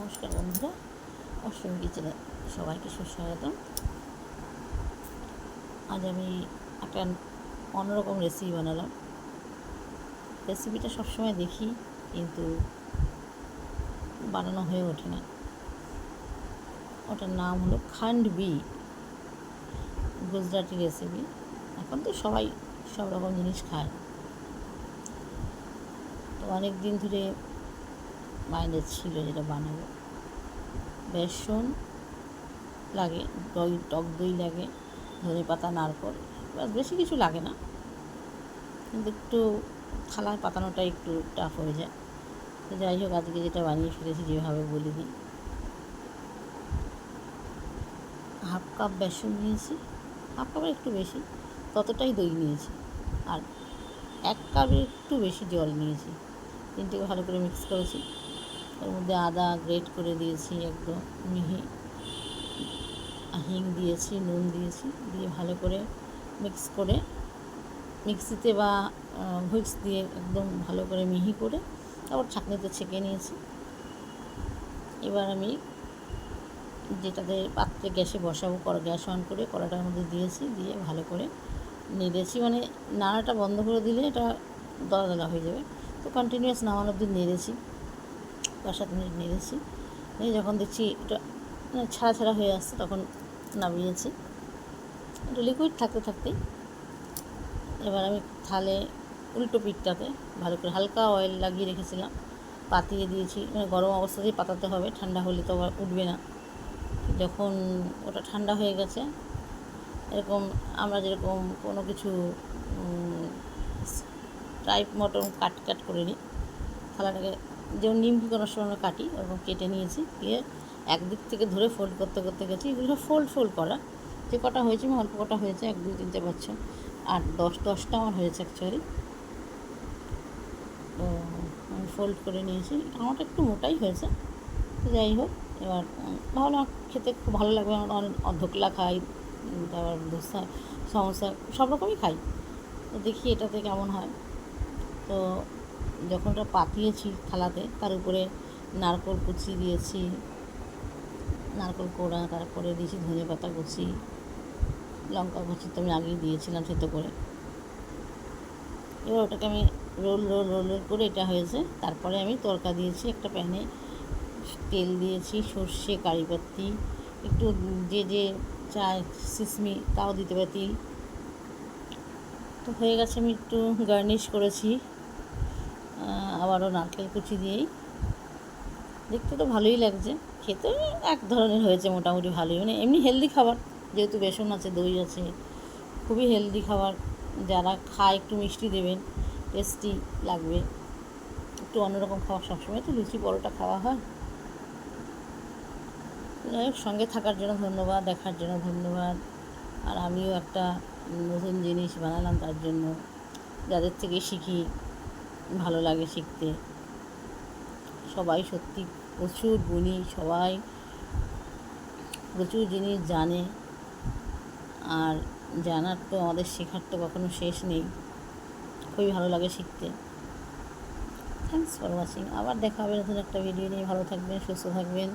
নমস্কার বন্ধুরা, অষ্টমী কিচেনে সবাইকে সুস্বাগতম। আজ আমি একটা অন্যরকম রেসিপি বানালাম। রেসিপিটা সবসময় দেখি কিন্তু বানানো হয়ে ওঠে না। ওটার নাম হলো খান্ডবি, গুজরাটি রেসিপি। এখন তো সবাই সব রকম জিনিস খায়, তো অনেক দিন ধরে মাইন্ডে ছিল যেটা বানাবো। বেসন লাগে, টক দই লাগে, ধনে পাতা, নারকেল, বাস বেশি কিছু লাগে না, কিন্তু একটু থালায় পাতানোটা একটু টাফ হয়ে যায়। তো যাই হোক, আজকে যেটা বানিয়ে ফেলেছি যেভাবে বলে দিই। হাফ কাপ বেসন নিয়েছি, হাফ কাপের একটু বেশি, ততটাই দই নিয়েছি, আর 1 কাপের একটু বেশি জল নিয়েছি। তিনটেকে ভালো করে মিক্স করেছি। ওর মধ্যে আদা গ্রেট করে দিয়েছি, একদম মিহি, হিং দিয়েছি, নুন দিয়েছি, দিয়ে ভালো করে মিক্স করে মিক্সিতে বা হুইক্স দিয়ে একদম ভালো করে মিহি করে তারপর ছাঁকনিতে ছেঁকে নিয়েছি। এবার আমি যেটাতে পাত্রে গ্যাসে বসাবো, গ্যাস অন করে কড়াটার মধ্যে দিয়েছি, দিয়ে ভালো করে নেড়েছি। মানে নাড়াটা বন্ধ করে দিলে এটা দলা দলা হয়ে যাবে, তো কন্টিনিউয়াস নামানো অবধি নেড়েছি, 5-7 মিনিট নেড়েছি। যখন দেখছি এটা ছাড়া ছাড়া হয়ে আসছে তখন নামিয়েছি। এটা লিকুইড থাকতে থাকতেই এবার আমি থালে উল্টো পিঠটাতে ভালো করে হালকা অয়েল লাগিয়ে রেখেছিলাম, পাতিয়ে দিয়েছি। মানে গরম অবস্থাতেই পাতাতে হবে, ঠান্ডা হলে তো আবার উঠবে না। যখন ওটা ঠান্ডা হয়ে গেছে, এরকম আমরা যেরকম কোনো কিছু টাইপ মটন কাট করে নিই, থালাটাকে যেমন নিমকি কোনো সময় কাটি ওরকম কেটে নিয়েছি, দিয়ে একদিক থেকে ধরে ফোল্ড করতে করতে গেছি। এগুলো সব ফোল্ড করা, যে কটা হয়েছে অল্প কটা হয়েছে, 1 2 3 4 5 6 8 10টা আমার হয়েছে অ্যাকচুয়ালি। তো আমি ফোল্ড করে নিয়েছি, আমারটা একটু মোটাই হয়েছে। যাই হোক, এবার ভাবলাম খেতে খুব ভালো লাগবে। আমরা ধোকলা খাই, তারপর ধোসা, সমোসা, সব রকমই খাই, তো দেখি এটাতে কেমন হয়। তো যখন ওটা পাতিয়েছি থালাতে, তার উপরে নারকেল কুচি দিয়েছি, নারকেল কোড়া, তারপরে দিয়েছি ধনে পাতা কুচি, লঙ্কা কুচি তো আমি আগেই দিয়েছিলাম সেদ্ধ করে। এবার ওটাকে আমি রোল করে, এটা হয়েছে। তারপরে আমি তড়কা দিয়েছি, একটা প্যানে তেল দিয়েছি, সর্ষে, কারিপাতি, একটু যে চায় সিসমি তাও দিতে পারে, তিল। তো হয়ে গেছে, আমি একটু গার্নিশ করেছি আবারও নারকেল কুচি দিয়েই। দেখতে তো ভালোই লাগছে, খেতে এক ধরনের হয়েছে মোটামুটি ভালোই। মানে এমনি হেলদি খাবার, যেহেতু বেসন আছে, দই আছে, খুবই হেলদি খাবার। যারা খায় একটু মিষ্টি দেবেন, টেস্টি লাগবে। একটু অন্যরকম খাবার, সবসময় তো লুচি পরোটা খাওয়া হয়। যাই হোক, সঙ্গে থাকার জন্য ধন্যবাদ, দেখার জন্য ধন্যবাদ। আর আমিও একটা নতুন জিনিস বানালাম, তার জন্য যাদের থেকে শিখি ভালো লাগে শিখতে। সবাই সত্যি প্রচুর গুণী, সবাই প্রচুর জিনিস জানে, আর জানার তো আমাদের শেখার তো কখনো শেষ নেই। খুবই ভালো লাগে শিখতে। Thanks for watching. আবার দেখা হবে নতুন একটা ভিডিও নিয়ে। ভালো থাকবেন, সুস্থ থাকবেন।